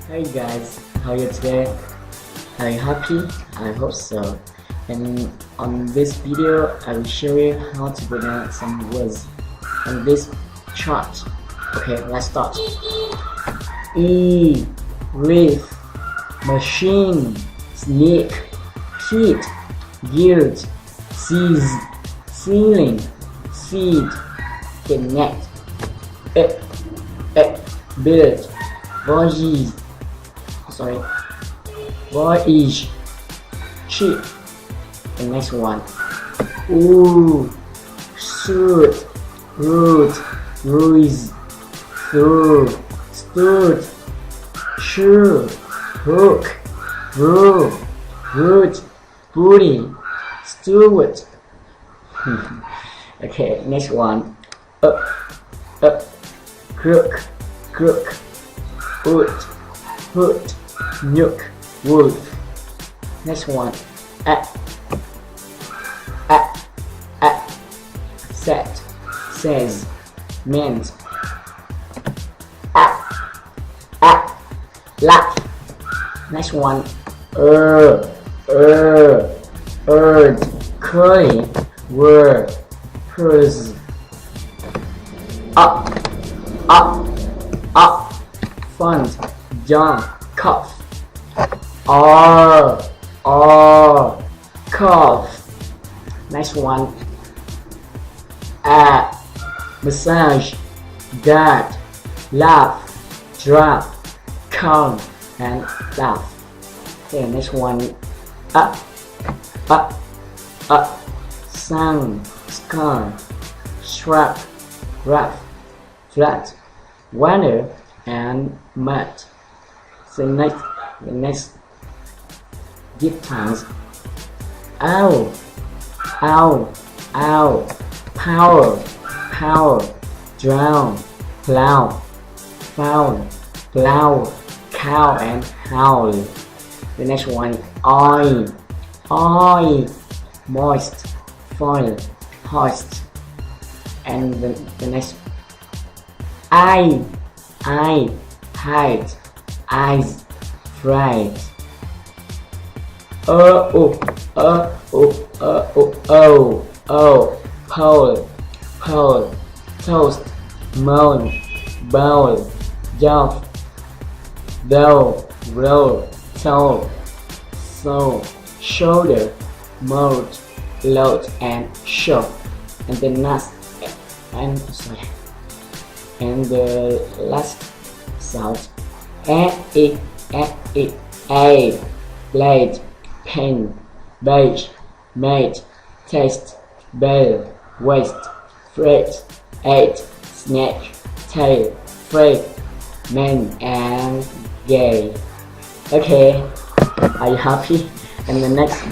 Hey guys, how are you today? Are you happy? I hope so. And on this video, I will show you how to pronounce some words on this chart. Okay, let's start. Reef, machine, snake, kid, guild, seize, ceiling, seed, connect, build, voyage, ship. The next one. Shoot, root, ruise, through, stood, sure, hook, row, root, booty, steward. Okay, next one. Up, crook, hoot, nook, wolf. Next one. Set, says, meant. Laugh. Next one. Urd, curly, word, hers. Up, fund, John, cuff. Cough. Next one. Massage, guard, laugh, drop, count, and laugh. Okay, next one. Up, sun, sky, shrub, rough, flat, water, and mud. So the next give times. Owl, power, drown, plow, foul, plow, cow, and howl. The next one. Oil, moist, foil, hoist. And the next. Eye, hide, eyes, fried. Pole, toast, moan, bowl, jaw, dough, roll, toe, soul, shoulder, mold, load, and show. And the last sound. A, blade, pen, beige, mate, taste, bell, waist, freight, eight, snake, tail, freight, man, and gay. Okay, are you happy? And the next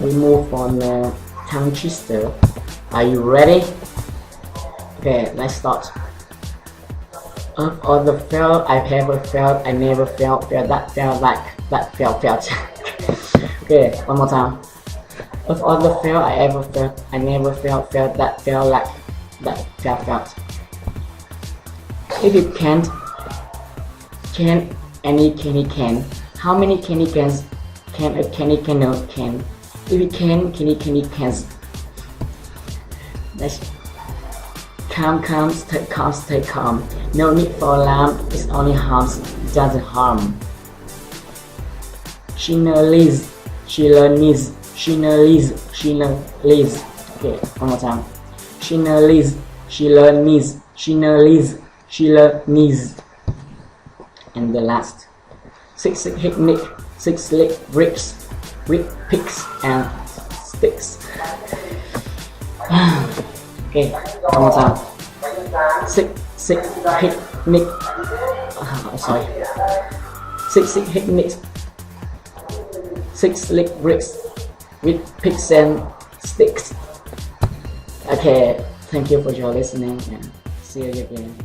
we move on tongue twister. Are you ready? Okay, let's start. Of all the felt I've ever felt, I never felt that felt like that felt. Okay, one more time. Of all the felt I ever felt, I never felt that felt like that felt. If you can't, any candy can. How many candy cans can a candy can can? If you can, candy cans. Next. Calm, stay calm. No need for alarm, it only harms, doesn't harm. She leaves. Okay, one more time. She leaves. And the last. Six hit nick, 6 leg bricks, with picks and sticks. Okay, one more time. Six hit nick. Sorry. Six hit nick. 6 leg bricks with picks and sticks. Okay, thank you for your listening and see you again.